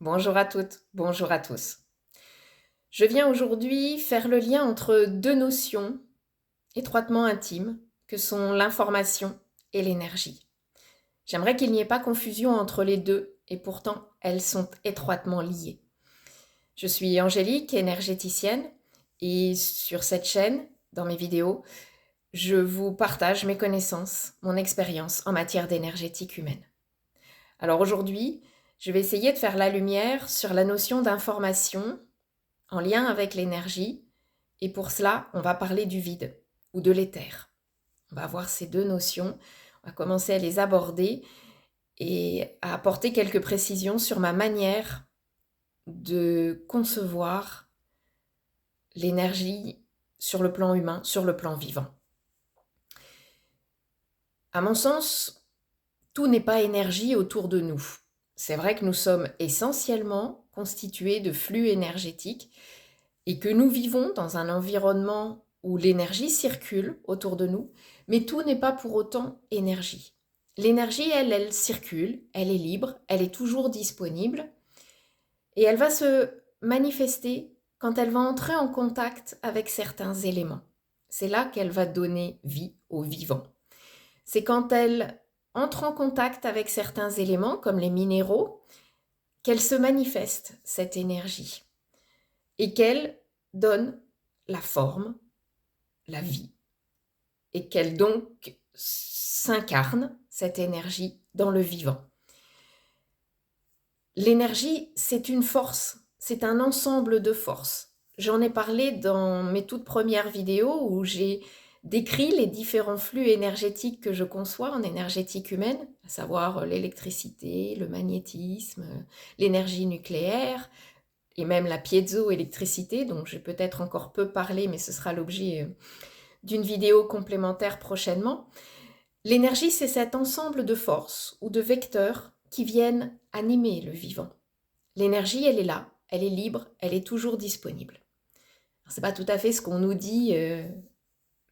Bonjour à toutes, bonjour à tous. Je viens aujourd'hui faire le lien entre deux notions étroitement intimes que sont l'information et l'énergie. J'aimerais qu'il n'y ait pas confusion entre les deux et pourtant elles sont étroitement liées. Je suis Angélique, énergéticienne, et sur cette chaîne, dans mes vidéos, je vous partage mes connaissances, mon expérience en matière d'énergétique humaine. Alors aujourd'hui, je vais essayer de faire la lumière sur la notion d'information en lien avec l'énergie, et pour cela, on va parler du vide ou de l'éther. On va voir ces deux notions, on va commencer à les aborder et à apporter quelques précisions sur ma manière de concevoir l'énergie sur le plan humain, sur le plan vivant. À mon sens, tout n'est pas énergie autour de nous. C'est vrai que nous sommes essentiellement constitués de flux énergétiques et que nous vivons dans un environnement où l'énergie circule autour de nous, mais tout n'est pas pour autant énergie. L'énergie, elle circule, elle est libre, elle est toujours disponible, et elle va se manifester quand elle va entrer en contact avec certains éléments. C'est là qu'elle va donner vie au vivant. C'est quand elle entre en contact avec certains éléments, comme les minéraux, qu'elle se manifeste, cette énergie, et qu'elle donne la forme, la vie, et qu'elle donc s'incarne, cette énergie, dans le vivant. L'énergie, c'est une force, c'est un ensemble de forces. J'en ai parlé dans mes toutes premières vidéos où j'ai décrit les différents flux énergétiques que je conçois en énergétique humaine, à savoir l'électricité, le magnétisme, l'énergie nucléaire, et même la piézoélectricité, dont j'ai peut-être encore peu parlé, mais ce sera l'objet d'une vidéo complémentaire prochainement. L'énergie, c'est cet ensemble de forces ou de vecteurs qui viennent animer le vivant. L'énergie, elle est là, elle est libre, elle est toujours disponible. Ce n'est pas tout à fait ce qu'on nous dit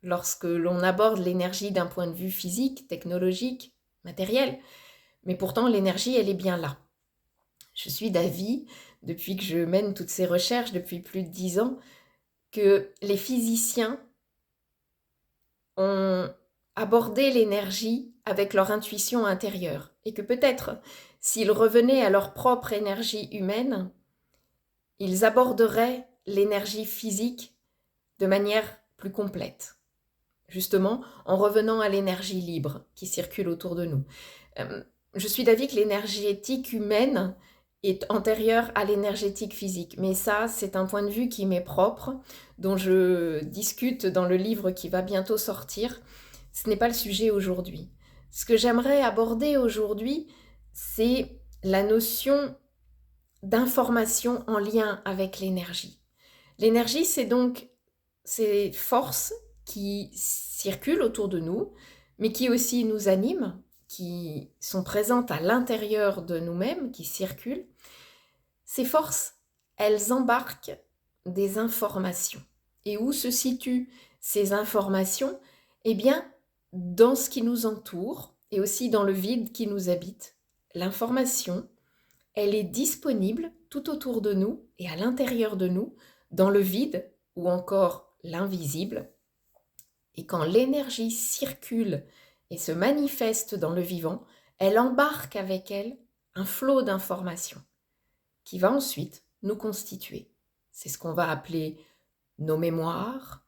lorsque l'on aborde l'énergie d'un point de vue physique, technologique, matériel, mais pourtant l'énergie, elle est bien là. Je suis d'avis, depuis que je mène toutes ces recherches depuis plus de 10 ans, que les physiciens ont abordé l'énergie avec leur intuition intérieure et que peut-être s'ils revenaient à leur propre énergie humaine, ils aborderaient l'énergie physique de manière plus complète, justement en revenant à l'énergie libre qui circule autour de nous. Je suis d'avis que l'énergétique humaine est antérieure à l'énergétique physique, mais ça, c'est un point de vue qui m'est propre, dont je discute dans le livre qui va bientôt sortir. Ce n'est pas le sujet aujourd'hui. Ce que j'aimerais aborder aujourd'hui, c'est la notion d'information en lien avec l'énergie. L'énergie, c'est donc ces forces qui circulent autour de nous, mais qui aussi nous animent, qui sont présentes à l'intérieur de nous-mêmes, qui circulent. Ces forces, elles embarquent des informations. Et où se situent ces informations? Eh bien, dans ce qui nous entoure et aussi dans le vide qui nous habite. L'information, elle est disponible tout autour de nous et à l'intérieur de nous, dans le vide ou encore l'invisible. Et quand l'énergie circule et se manifeste dans le vivant, elle embarque avec elle un flot d'informations qui va ensuite nous constituer. C'est ce qu'on va appeler nos mémoires,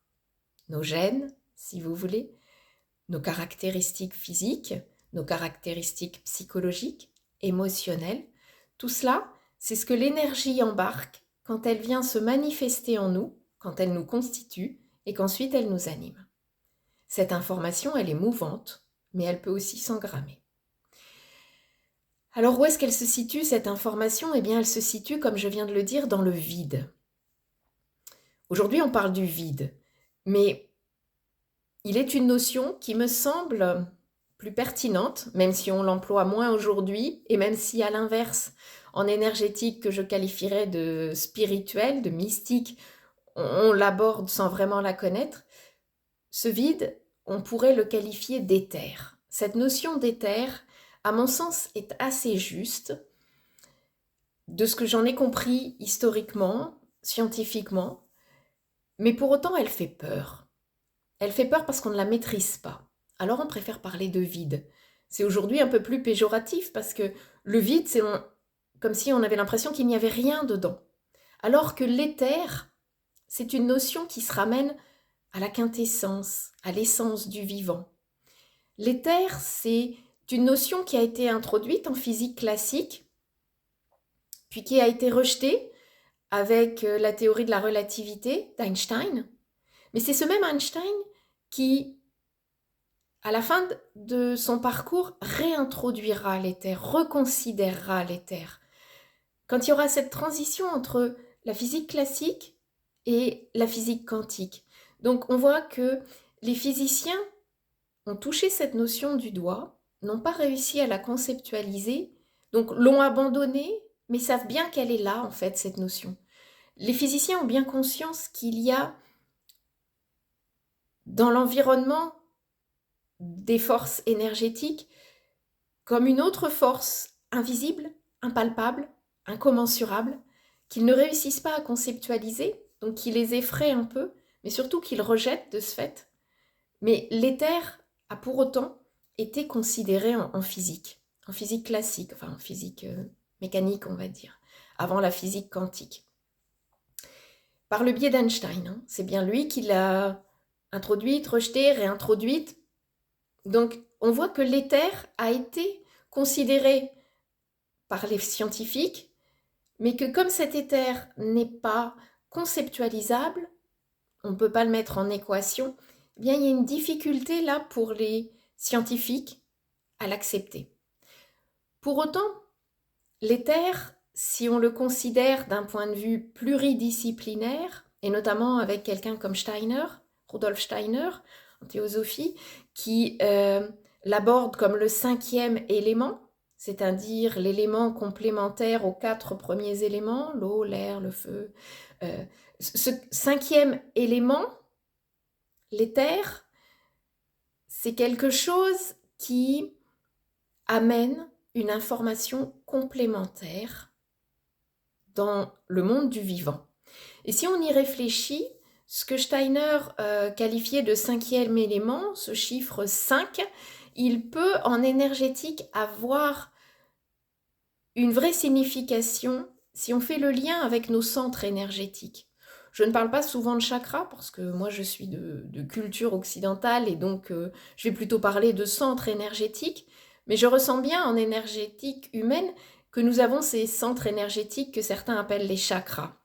nos gènes, si vous voulez, nos caractéristiques physiques, nos caractéristiques psychologiques, émotionnelles. Tout cela, c'est ce que l'énergie embarque quand elle vient se manifester en nous, quand elle nous constitue et qu'ensuite elle nous anime. Cette information, elle est mouvante, mais elle peut aussi s'engrammer. Alors où est-ce qu'elle se situe, cette information? Eh bien, elle se situe, comme je viens de le dire, dans le vide. Aujourd'hui, on parle du vide, mais il est une notion qui me semble plus pertinente, même si on l'emploie moins aujourd'hui, et même si à l'inverse, en énergétique que je qualifierais de spirituelle, de mystique, on l'aborde sans vraiment la connaître. Ce vide, on pourrait le qualifier d'éther. Cette notion d'éther, à mon sens, est assez juste. de ce que j'en ai compris historiquement, scientifiquement, mais pour autant elle fait peur. Elle fait peur parce qu'on ne la maîtrise pas. Alors on préfère parler de vide. C'est aujourd'hui un peu plus péjoratif parce que le vide, comme si on avait l'impression qu'il n'y avait rien dedans. Alors que l'éther, c'est une notion qui se ramène à la quintessence, à l'essence du vivant. L'éther, c'est une notion qui a été introduite en physique classique, puis qui a été rejetée avec la théorie de la relativité d'Einstein. Mais c'est ce même Einstein qui, à la fin de son parcours, réintroduira l'éther, reconsidérera l'éther. Quand il y aura cette transition entre la physique classique et la physique quantique. Donc on voit que les physiciens ont touché cette notion du doigt, n'ont pas réussi à la conceptualiser, donc l'ont abandonnée, mais savent bien qu'elle est là en fait, cette notion. Les physiciens ont bien conscience qu'il y a dans l'environnement des forces énergétiques comme une autre force invisible, impalpable, incommensurable, qu'ils ne réussissent pas à conceptualiser, donc qui les effraie un peu, mais surtout qu'ils rejettent de ce fait. Mais l'éther a pour autant été considéré en physique classique, enfin en physique mécanique on va dire, avant la physique quantique. Par le biais d'Einstein, hein. C'est bien lui qui l'a introduite, rejetée, réintroduite. Donc on voit que l'éther a été considéré par les scientifiques, mais que comme cet éther n'est pas conceptualisable, on ne peut pas le mettre en équation, eh bien il y a une difficulté là pour les scientifiques à l'accepter. Pour autant, l'éther, si on le considère d'un point de vue pluridisciplinaire, et notamment avec quelqu'un comme Steiner, Rudolf Steiner, en théosophie, qui l'aborde comme le 5e élément, c'est-à-dire l'élément complémentaire aux 4 premiers éléments, l'eau, l'air, le feu. Ce 5e élément, l'éther, c'est quelque chose qui amène une information complémentaire dans le monde du vivant. Et si on y réfléchit, ce que Steiner qualifiait de 5e élément, ce chiffre 5, il peut en énergétique avoir une vraie signification si on fait le lien avec nos centres énergétiques. Je ne parle pas souvent de chakras parce que moi je suis de culture occidentale et donc je vais plutôt parler de centres énergétiques, mais je ressens bien en énergétique humaine que nous avons ces centres énergétiques que certains appellent les chakras,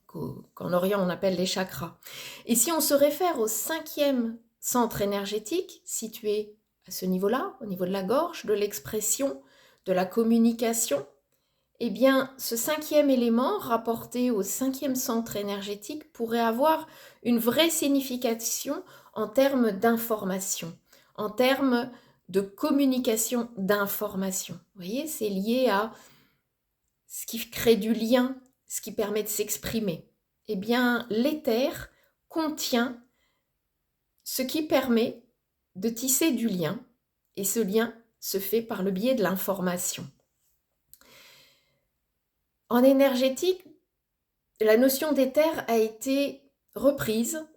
qu'en Orient on appelle les chakras. Et si on se réfère au 5e centre énergétique situé à ce niveau-là, au niveau de la gorge, de l'expression, de la communication, eh bien, ce 5e élément rapporté au 5e centre énergétique pourrait avoir une vraie signification en termes d'information, en termes de communication d'information. Vous voyez, c'est lié à ce qui crée du lien, ce qui permet de s'exprimer. Eh bien, l'éther contient ce qui permet de tisser du lien, et ce lien se fait par le biais de l'information. En énergétique, la notion d'éther a été reprise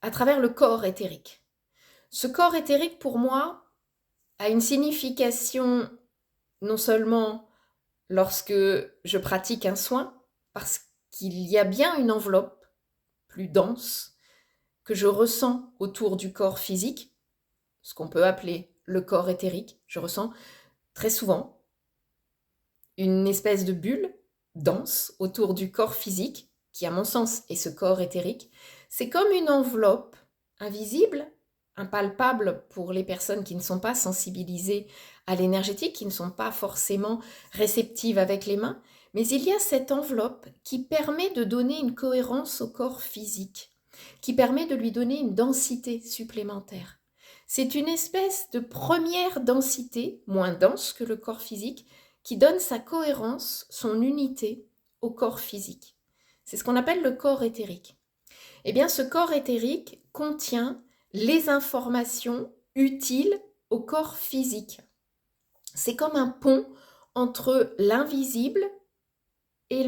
à travers le corps éthérique. Ce corps éthérique, pour moi, a une signification non seulement lorsque je pratique un soin, parce qu'il y a bien une enveloppe plus dense que je ressens autour du corps physique, ce qu'on peut appeler le corps éthérique. Je ressens très souvent une espèce de bulle dense autour du corps physique, qui à mon sens est ce corps éthérique. C'est comme une enveloppe invisible, impalpable pour les personnes qui ne sont pas sensibilisées à l'énergétique, qui ne sont pas forcément réceptives avec les mains, mais il y a cette enveloppe qui permet de donner une cohérence au corps physique, qui permet de lui donner une densité supplémentaire. C'est une espèce de première densité, moins dense que le corps physique, qui donne sa cohérence, son unité au corps physique. C'est ce qu'on appelle le corps éthérique. Eh bien, ce corps éthérique contient les informations utiles au corps physique. C'est comme un pont entre l'invisible et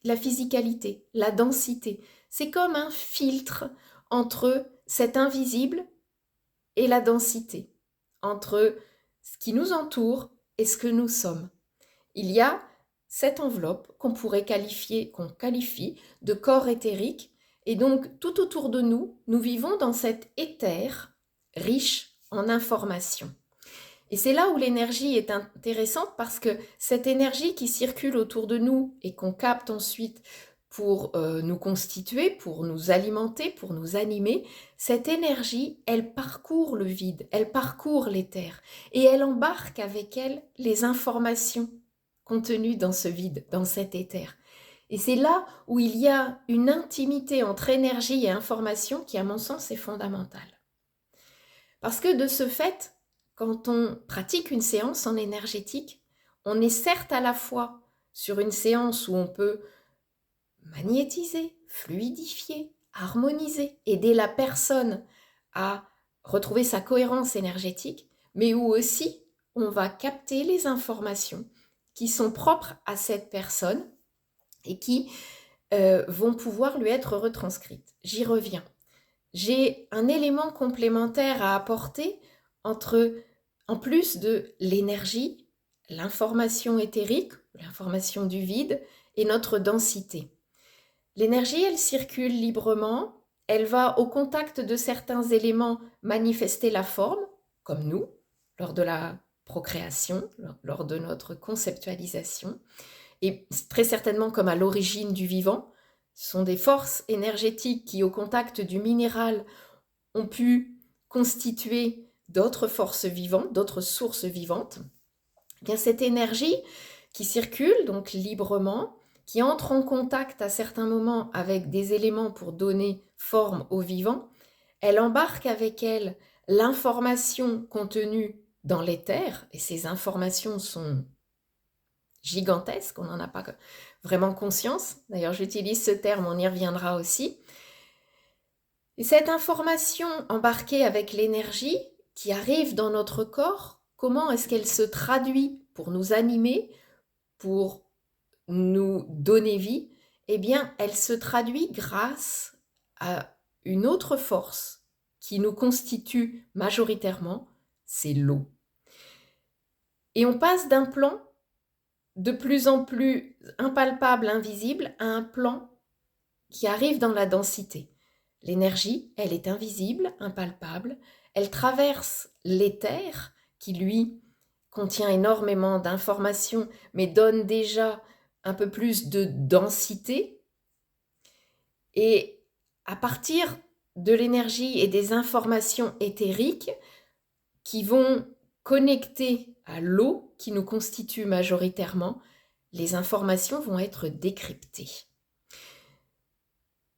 la physicalité, la densité. C'est comme un filtre entre cet invisible et la densité, entre ce qui nous entoure et ce que nous sommes. Il y a cette enveloppe qu'on qualifie de corps éthérique, et donc tout autour de nous, nous vivons dans cet éther riche en informations. Et c'est là où l'énergie est intéressante, parce que cette énergie qui circule autour de nous et qu'on capte ensuite pour nous constituer, pour nous alimenter, pour nous animer, cette énergie, elle parcourt le vide, elle parcourt l'éther et elle embarque avec elle les informations contenues dans ce vide, dans cet éther. Et c'est là où il y a une intimité entre énergie et information qui, à mon sens, est fondamentale. Parce que de ce fait, quand on pratique une séance en énergétique, on est certes à la fois sur une séance où on peut magnétiser, fluidifier, harmoniser, aider la personne à retrouver sa cohérence énergétique, mais où aussi on va capter les informations qui sont propres à cette personne et qui vont pouvoir lui être retranscrites. J'y reviens. J'ai un élément complémentaire à apporter en plus de l'énergie, l'information éthérique, l'information du vide et notre densité. L'énergie, elle circule librement, elle va au contact de certains éléments manifester la forme, comme nous, lors de la procréation, lors de notre conceptualisation, et très certainement comme à l'origine du vivant. Ce sont des forces énergétiques qui, au contact du minéral, ont pu constituer d'autres forces vivantes, d'autres sources vivantes. Eh bien, cette énergie qui circule donc librement, qui entre en contact à certains moments avec des éléments pour donner forme au vivant, elle embarque avec elle l'information contenue dans l'éther, et ces informations sont gigantesques, on n'en a pas vraiment conscience. D'ailleurs, j'utilise ce terme, on y reviendra aussi. Et cette information embarquée avec l'énergie qui arrive dans notre corps, comment est-ce qu'elle se traduit pour nous animer, pour nous donner vie? Eh bien, elle se traduit grâce à une autre force qui nous constitue majoritairement, c'est l'eau. Et on passe d'un plan de plus en plus impalpable, invisible, à un plan qui arrive dans la densité. L'énergie, elle est invisible, impalpable, elle traverse l'éther qui, lui, contient énormément d'informations, mais donne déjà un peu plus de densité. Et à partir de l'énergie et des informations éthériques qui vont connecter à l'eau qui nous constitue majoritairement, les informations vont être décryptées.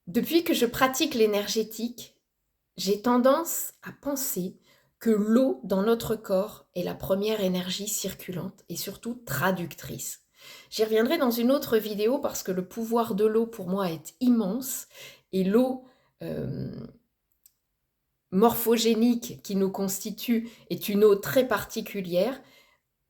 Depuis que je pratique l'énergétique, j'ai tendance à penser que l'eau dans notre corps est la première énergie circulante et surtout traductrice. J'y reviendrai dans une autre vidéo parce que le pouvoir de l'eau pour moi est immense et l'eau morphogénique qui nous constitue est une eau très particulière.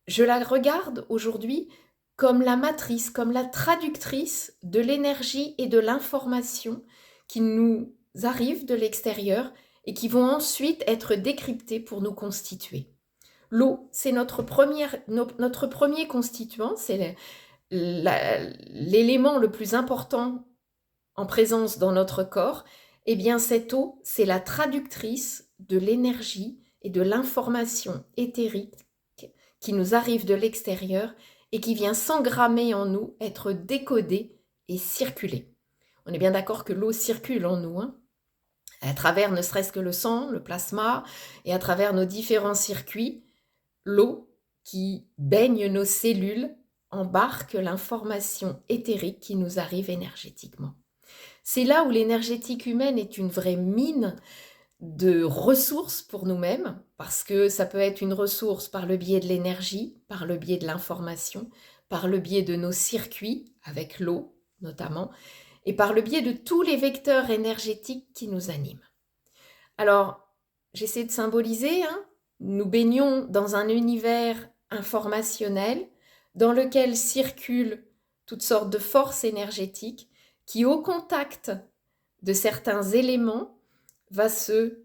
Je la regarde aujourd'hui comme la matrice, comme la traductrice de l'énergie et de l'information qui nous arrivent de l'extérieur et qui vont ensuite être décryptées pour nous constituer. L'eau, c'est notre premier constituant, c'est l'élément le plus important en présence dans notre corps. Eh bien, cette eau, c'est la traductrice de l'énergie et de l'information éthérique qui nous arrive de l'extérieur et qui vient s'engrammer en nous, être décodée et circuler. On est bien d'accord que l'eau circule en nous, hein, à travers ne serait-ce que le sang, le plasma, et à travers nos différents circuits, l'eau qui baigne nos cellules embarque l'information éthérique qui nous arrive énergétiquement. C'est là où l'énergétique humaine est une vraie mine de ressources pour nous-mêmes, parce que ça peut être une ressource par le biais de l'énergie, par le biais de l'information, par le biais de nos circuits, avec l'eau notamment, et par le biais de tous les vecteurs énergétiques qui nous animent. Alors, j'essaie de symboliser, hein, nous baignons dans un univers informationnel dans lequel circulent toutes sortes de forces énergétiques qui, au contact de certains éléments, va se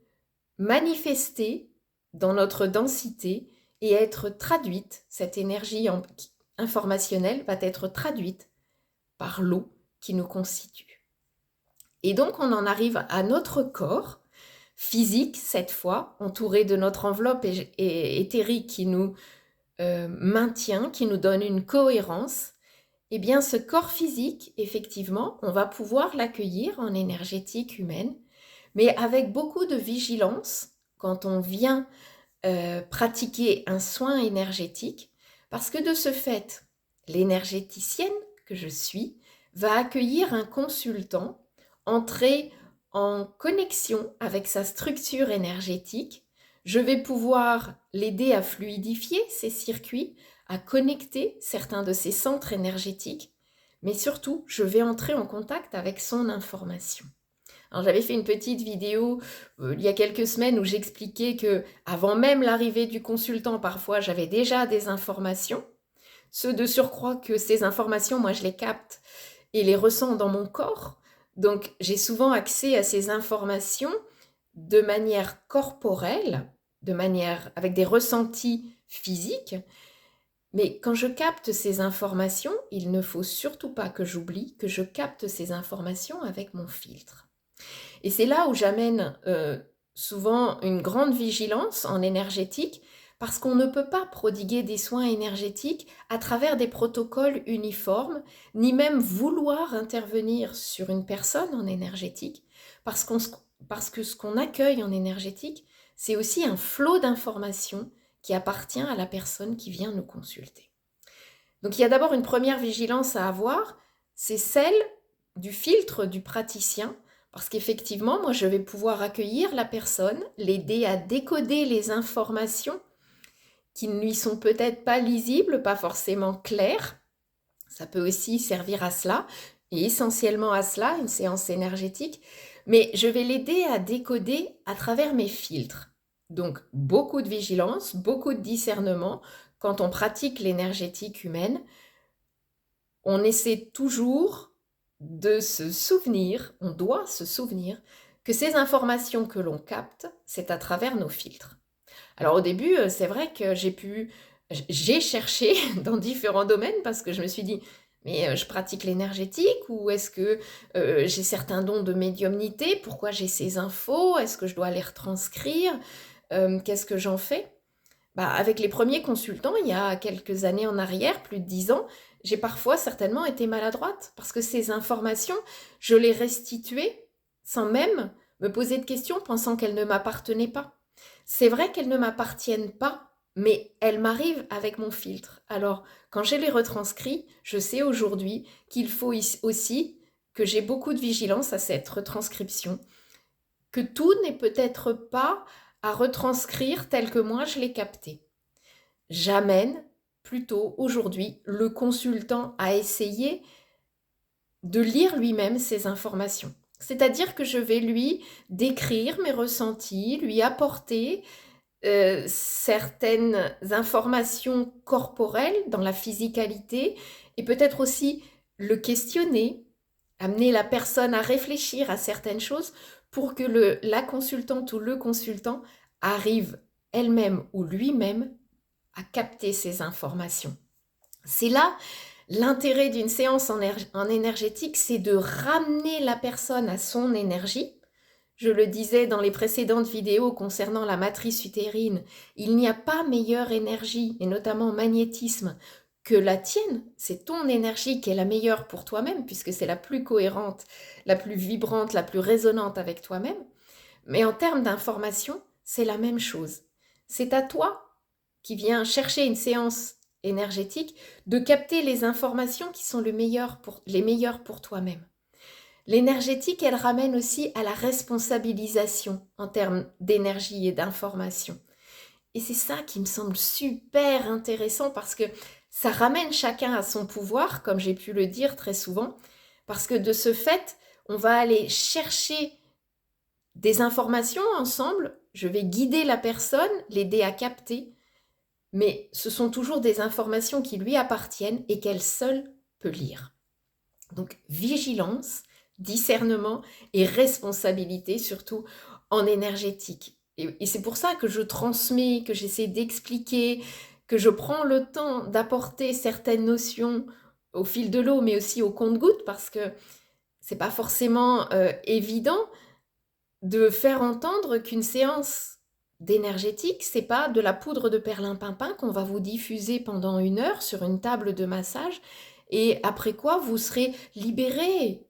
manifester dans notre densité et être traduite, cette énergie informationnelle va être traduite par l'eau qui nous constitue. Et donc on en arrive à notre corps physique, cette fois, entouré de notre enveloppe éthérique qui nous maintient, qui nous donne une cohérence. Eh bien, ce corps physique, effectivement, on va pouvoir l'accueillir en énergétique humaine, mais avec beaucoup de vigilance quand on vient pratiquer un soin énergétique, parce que de ce fait, l'énergéticienne que je suis va accueillir un consultant, entrer en connexion avec sa structure énergétique. Je vais pouvoir l'aider à fluidifier ses circuits, à connecter certains de ses centres énergétiques, mais surtout, je vais entrer en contact avec son information. Alors, j'avais fait une petite vidéo il y a quelques semaines où j'expliquais que avant même l'arrivée du consultant, parfois, j'avais déjà des informations. Ce de surcroît que ces informations, moi, je les capte et les ressens dans mon corps. Donc, j'ai souvent accès à ces informations de manière corporelle, avec des ressentis physiques. Mais quand je capte ces informations, il ne faut surtout pas que j'oublie que je capte ces informations avec mon filtre. Et c'est là où j'amène souvent une grande vigilance en énergétique, parce qu'on ne peut pas prodiguer des soins énergétiques à travers des protocoles uniformes, ni même vouloir intervenir sur une personne en énergétique, parce que ce qu'on accueille en énergétique, c'est aussi un flot d'informations qui appartient à la personne qui vient nous consulter. Donc il y a d'abord une première vigilance à avoir, c'est celle du filtre du praticien, parce qu'effectivement, moi, je vais pouvoir accueillir la personne, l'aider à décoder les informations qui ne lui sont peut-être pas lisibles, pas forcément claires. Ça peut aussi servir à cela, et essentiellement à cela, une séance énergétique. Mais je vais l'aider à décoder à travers mes filtres. Donc, beaucoup de vigilance, beaucoup de discernement. Quand on pratique l'énergétique humaine, on essaie toujours de se souvenir, on doit se souvenir que ces informations que l'on capte, c'est à travers nos filtres. Alors au début, c'est vrai que j'ai cherché dans différents domaines parce que je me suis dit, mais je pratique l'énergétique ou est-ce que j'ai certains dons de médiumnité? Pourquoi j'ai ces infos? Est-ce que je dois les retranscrire? Qu'est-ce que j'en fais? Avec les premiers consultants, il y a quelques années en arrière, plus de 10 ans, j'ai parfois certainement été maladroite parce que ces informations, je les restituais sans même me poser de questions, pensant qu'elles ne m'appartenaient pas. C'est vrai qu'elles ne m'appartiennent pas, mais elles m'arrivent avec mon filtre. Alors, quand je les retranscris, je sais aujourd'hui qu'il faut aussi que j'ai beaucoup de vigilance à cette retranscription, que tout n'est peut-être pas à retranscrire tel que moi je l'ai capté. J'amène plutôt aujourd'hui le consultant à essayer de lire lui-même ces informations. C'est-à-dire que je vais lui décrire mes ressentis, lui apporter certaines informations corporelles dans la physicalité et peut-être aussi le questionner, amener la personne à réfléchir à certaines choses pour que la consultante ou le consultant arrive elle-même ou lui-même à capter ces informations. C'est là l'intérêt d'une séance en énergétique, c'est de ramener la personne à son énergie. Je le disais dans les précédentes vidéos concernant la matrice utérine, il n'y a pas meilleure énergie, et notamment magnétisme, que la tienne. C'est ton énergie qui est la meilleure pour toi-même, puisque c'est la plus cohérente, la plus vibrante, la plus résonante avec toi-même. Mais en termes d'information, c'est la même chose. C'est à toi qui viens chercher une séance énergétique de capter les informations qui sont les meilleures pour toi-même. L'énergétique, elle ramène aussi à la responsabilisation en termes d'énergie et d'information. Et c'est ça qui me semble super intéressant parce que ça ramène chacun à son pouvoir, comme j'ai pu le dire très souvent, parce que de ce fait, on va aller chercher des informations ensemble, je vais guider la personne, l'aider à capter, mais ce sont toujours des informations qui lui appartiennent et qu'elle seule peut lire. Donc vigilance, discernement et responsabilité, surtout en énergétique. Et c'est pour ça que je transmets, que j'essaie d'expliquer, que je prends le temps d'apporter certaines notions au fil de l'eau, mais aussi au compte-gouttes, parce que c'est pas forcément évident de faire entendre qu'une séance d'énergétique, c'est pas de la poudre de perlimpinpin qu'on va vous diffuser pendant 1 heure sur une table de massage et après quoi vous serez libéré,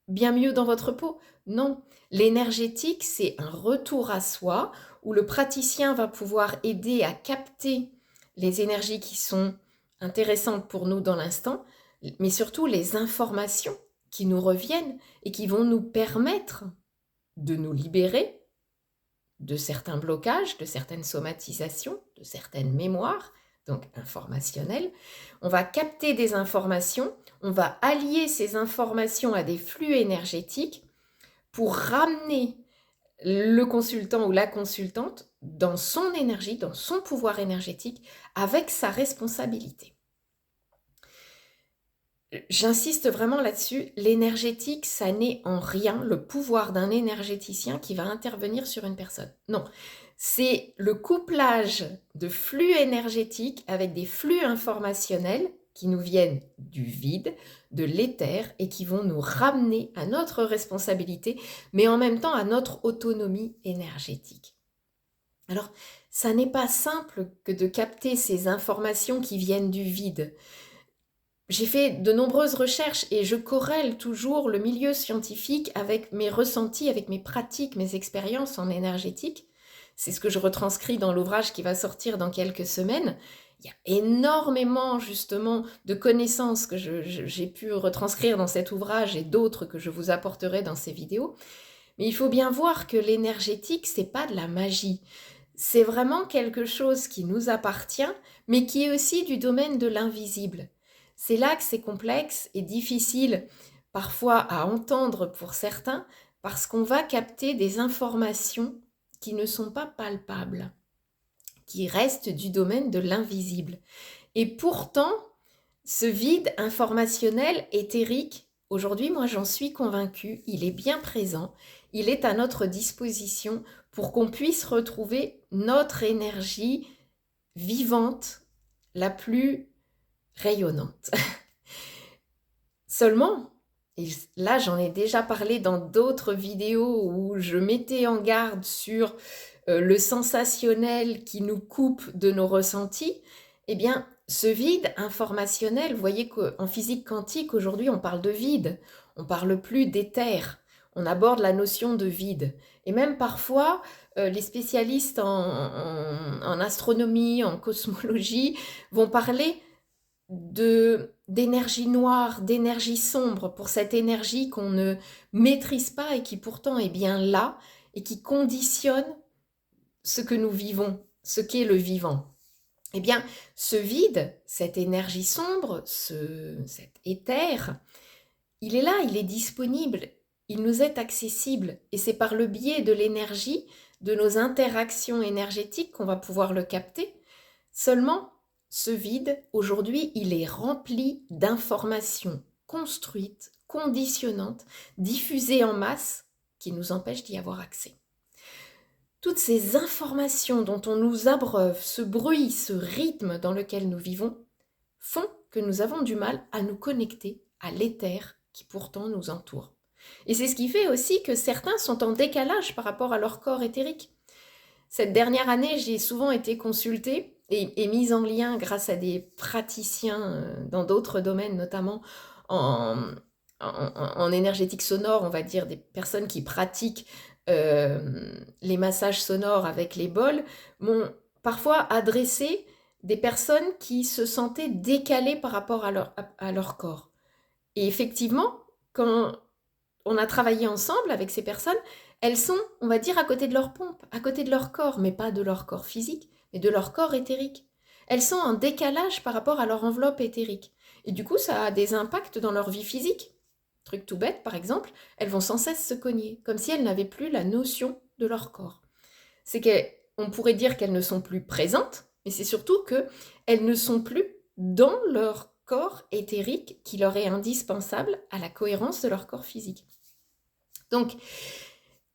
bien mieux dans votre peau. Non, l'énergétique, c'est un retour à soi où le praticien va pouvoir aider à capter les énergies qui sont intéressantes pour nous dans l'instant, mais surtout les informations qui nous reviennent et qui vont nous permettre de nous libérer de certains blocages, de certaines somatisations, de certaines mémoires, donc informationnelles. On va capter des informations, on va allier ces informations à des flux énergétiques pour ramener le consultant ou la consultante dans son énergie, dans son pouvoir énergétique, avec sa responsabilité. J'insiste vraiment là-dessus, l'énergétique, ça n'est en rien le pouvoir d'un énergéticien qui va intervenir sur une personne. Non, c'est le couplage de flux énergétiques avec des flux informationnels qui nous viennent du vide, de l'éther et qui vont nous ramener à notre responsabilité, mais en même temps à notre autonomie énergétique. Alors, ça n'est pas simple que de capter ces informations qui viennent du vide. J'ai fait de nombreuses recherches et je corrèle toujours le milieu scientifique avec mes ressentis, avec mes pratiques, mes expériences en énergétique. C'est ce que je retranscris dans l'ouvrage qui va sortir dans quelques semaines. Il y a énormément justement de connaissances que j'ai pu retranscrire dans cet ouvrage et d'autres que je vous apporterai dans ces vidéos. Mais il faut bien voir que l'énergétique, c'est pas de la magie. C'est vraiment quelque chose qui nous appartient, mais qui est aussi du domaine de l'invisible. C'est là que c'est complexe et difficile parfois à entendre pour certains parce qu'on va capter des informations qui ne sont pas palpables, qui restent du domaine de l'invisible. Et pourtant, ce vide informationnel éthérique, aujourd'hui, moi j'en suis convaincue, il est bien présent, il est à notre disposition pour qu'on puisse retrouver notre énergie vivante, la plus rayonnante. Seulement, et là j'en ai déjà parlé dans d'autres vidéos où je mettais en garde sur le sensationnel qui nous coupe de nos ressentis, eh bien ce vide informationnel, vous voyez qu'en physique quantique aujourd'hui on parle de vide, on parle plus d'éther, on aborde la notion de vide. Et même parfois, les spécialistes en astronomie, en cosmologie vont parler d'énergie noire, d'énergie sombre, pour cette énergie qu'on ne maîtrise pas et qui pourtant est bien là et qui conditionne ce que nous vivons, ce qu'est le vivant. Eh bien, ce vide, cette énergie sombre, cet éther, il est là, il est disponible, il nous est accessible et c'est par le biais de l'énergie, de nos interactions énergétiques qu'on va pouvoir le capter. Seulement, ce vide, aujourd'hui, il est rempli d'informations construites, conditionnantes, diffusées en masse, qui nous empêchent d'y avoir accès. Toutes ces informations dont on nous abreuve, ce bruit, ce rythme dans lequel nous vivons, font que nous avons du mal à nous connecter à l'éther qui pourtant nous entoure. Et c'est ce qui fait aussi que certains sont en décalage par rapport à leur corps éthérique. Cette dernière année, j'ai souvent été consultée et mise en lien grâce à des praticiens dans d'autres domaines, notamment en énergétique sonore, on va dire, des personnes qui pratiquent les massages sonores avec les bols, m'ont parfois adressé des personnes qui se sentaient décalées par rapport à leur corps. Et effectivement, quand on a travaillé ensemble avec ces personnes, elles sont, on va dire, à côté de leur pompe, à côté de leur corps, mais pas de leur corps physique, mais de leur corps éthérique. Elles sont en décalage par rapport à leur enveloppe éthérique. Et du coup, ça a des impacts dans leur vie physique. Truc tout bête, par exemple, elles vont sans cesse se cogner, comme si elles n'avaient plus la notion de leur corps. C'est qu'on pourrait dire qu'elles ne sont plus présentes, mais c'est surtout qu'elles ne sont plus dans leur corps éthérique qui leur est indispensable à la cohérence de leur corps physique. Donc,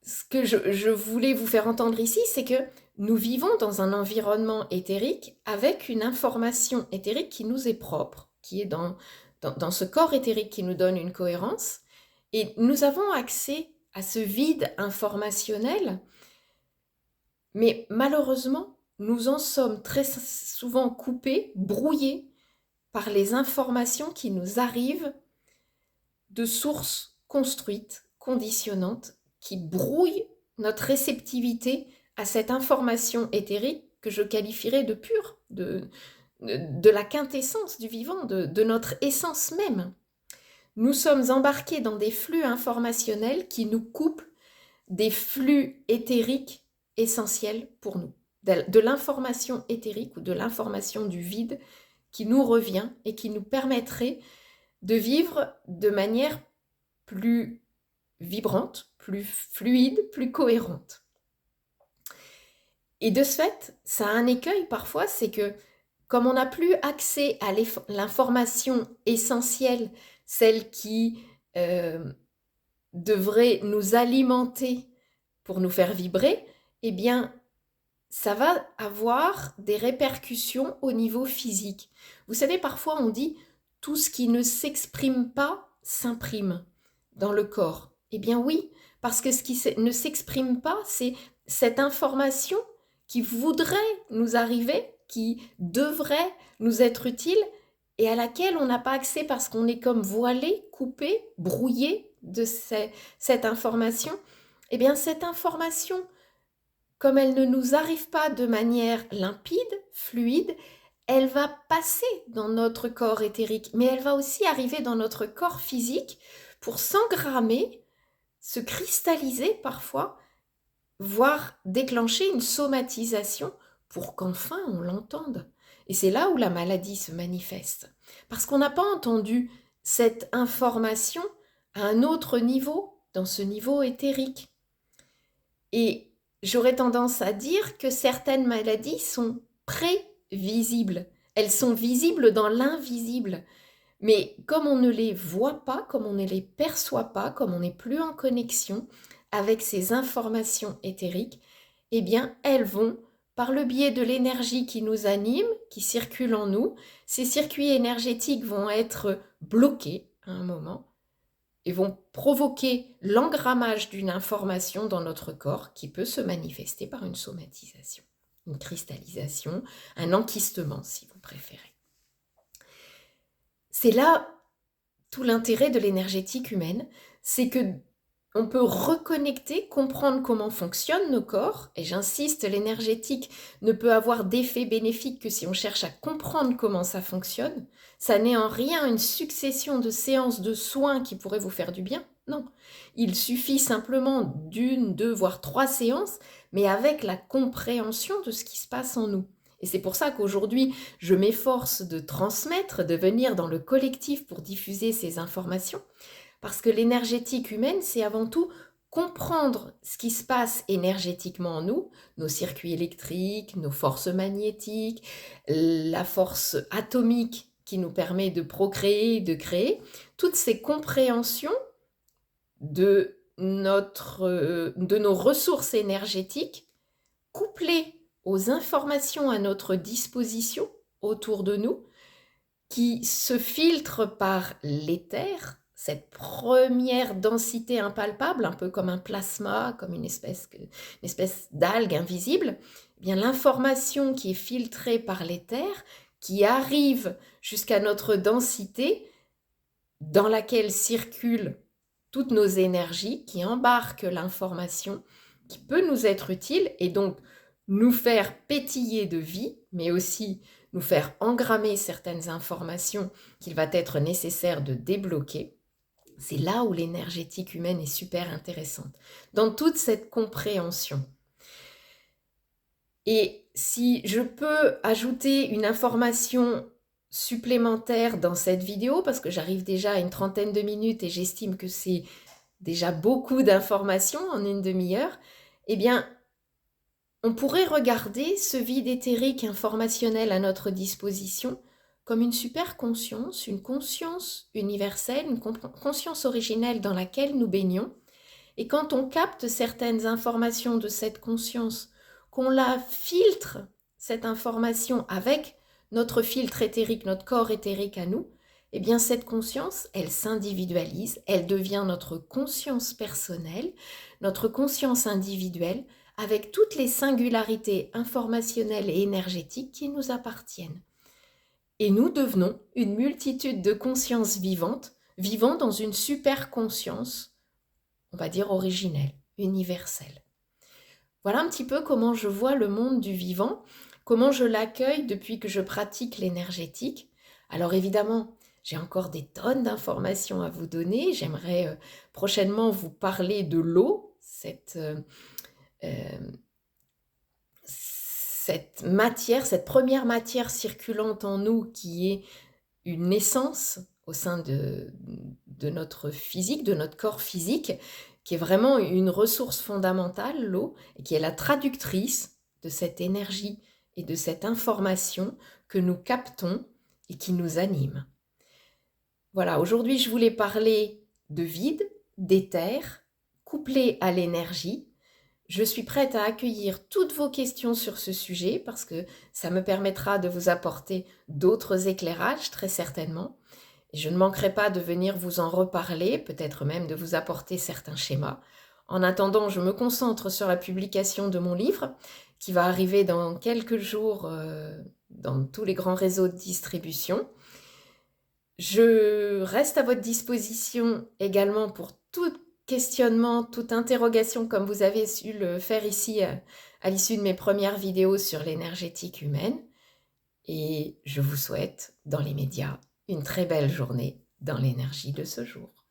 ce que je voulais vous faire entendre ici, c'est que nous vivons dans un environnement éthérique avec une information éthérique qui nous est propre, qui est dans ce corps éthérique qui nous donne une cohérence. Et nous avons accès à ce vide informationnel, mais malheureusement, nous en sommes très souvent coupés, brouillés par les informations qui nous arrivent de sources construites, conditionnantes, qui brouillent notre réceptivité à cette information éthérique que je qualifierais de pure, de la quintessence du vivant, de notre essence même. Nous sommes embarqués dans des flux informationnels qui nous coupent des flux éthériques essentiels pour nous, de l'information éthérique ou de l'information du vide qui nous revient et qui nous permettrait de vivre de manière plus vibrante, plus fluide, plus cohérente. Et de ce fait, ça a un écueil parfois, c'est que comme on n'a plus accès à l'information essentielle, celle qui devrait nous alimenter pour nous faire vibrer, eh bien, ça va avoir des répercussions au niveau physique. Vous savez, parfois on dit « tout ce qui ne s'exprime pas s'imprime dans le corps ». Eh bien oui, parce que ce qui ne s'exprime pas, c'est cette information qui voudrait nous arriver, qui devrait nous être utile et à laquelle on n'a pas accès parce qu'on est comme voilé, coupé, brouillé de cette information. Eh bien cette information, comme elle ne nous arrive pas de manière limpide, fluide, elle va passer dans notre corps éthérique, mais elle va aussi arriver dans notre corps physique pour s'engrammer, se cristalliser parfois, voire déclencher une somatisation pour qu'enfin on l'entende. Et c'est là où la maladie se manifeste. Parce qu'on n'a pas entendu cette information à un autre niveau, dans ce niveau éthérique. Et j'aurais tendance à dire que certaines maladies sont prévisibles. Elles sont visibles dans l'invisible. Mais comme on ne les voit pas, comme on ne les perçoit pas, comme on n'est plus en connexion avec ces informations éthériques, eh bien, elles vont, par le biais de l'énergie qui nous anime, qui circule en nous, ces circuits énergétiques vont être bloqués à un moment et vont provoquer l'engrammage d'une information dans notre corps qui peut se manifester par une somatisation, une cristallisation, un enquistement si vous préférez. C'est là tout l'intérêt de l'énergétique humaine, c'est que on peut reconnecter, comprendre comment fonctionnent nos corps, et j'insiste, l'énergétique ne peut avoir d'effet bénéfique que si on cherche à comprendre comment ça fonctionne. Ça n'est en rien une succession de séances de soins qui pourraient vous faire du bien, non. Il suffit simplement d'une, deux, voire trois séances, mais avec la compréhension de ce qui se passe en nous. Et c'est pour ça qu'aujourd'hui, je m'efforce de transmettre, de venir dans le collectif pour diffuser ces informations, parce que l'énergétique humaine, c'est avant tout comprendre ce qui se passe énergétiquement en nous, nos circuits électriques, nos forces magnétiques, la force atomique qui nous permet de procréer, de créer, toutes ces compréhensions de nos ressources énergétiques couplées aux informations à notre disposition autour de nous, qui se filtrent par l'éther, cette première densité impalpable, un peu comme un plasma, comme une espèce d'algue invisible, eh bien l'information qui est filtrée par l'éther, qui arrive jusqu'à notre densité, dans laquelle circulent toutes nos énergies, qui embarquent l'information, qui peut nous être utile, et donc nous faire pétiller de vie, mais aussi nous faire engrammer certaines informations qu'il va être nécessaire de débloquer. C'est là où l'énergétique humaine est super intéressante, dans toute cette compréhension. Et si je peux ajouter une information supplémentaire dans cette vidéo, parce que j'arrive déjà à une 30aine de minutes et j'estime que c'est déjà beaucoup d'informations en une demi-heure, eh bien, on pourrait regarder ce vide éthérique informationnel à notre disposition comme une super conscience, une conscience universelle, une conscience originelle dans laquelle nous baignons. Et quand on capte certaines informations de cette conscience, qu'on la filtre, cette information, avec notre filtre éthérique, notre corps éthérique à nous, eh bien cette conscience, elle s'individualise, elle devient notre conscience personnelle, notre conscience individuelle, avec toutes les singularités informationnelles et énergétiques qui nous appartiennent. Et nous devenons une multitude de consciences vivantes, vivant dans une super conscience, on va dire originelle, universelle. Voilà un petit peu comment je vois le monde du vivant, comment je l'accueille depuis que je pratique l'énergétique. Alors évidemment, j'ai encore des tonnes d'informations à vous donner. J'aimerais prochainement vous parler de l'eau, cette matière, cette première matière circulante en nous qui est une essence au sein de notre physique, de notre corps physique, qui est vraiment une ressource fondamentale, l'eau, et qui est la traductrice de cette énergie et de cette information que nous captons et qui nous anime. Voilà, aujourd'hui je voulais parler de vide, d'éther, couplé à l'énergie. Je suis prête à accueillir toutes vos questions sur ce sujet parce que ça me permettra de vous apporter d'autres éclairages, très certainement. Et je ne manquerai pas de venir vous en reparler, peut-être même de vous apporter certains schémas. En attendant, je me concentre sur la publication de mon livre qui va arriver dans quelques jours dans tous les grands réseaux de distribution. Je reste à votre disposition également pour tout questionnement, toute interrogation comme vous avez su le faire ici à l'issue de mes premières vidéos sur l'énergétique humaine. Et je vous souhaite, dans les médias, une très belle journée dans l'énergie de ce jour.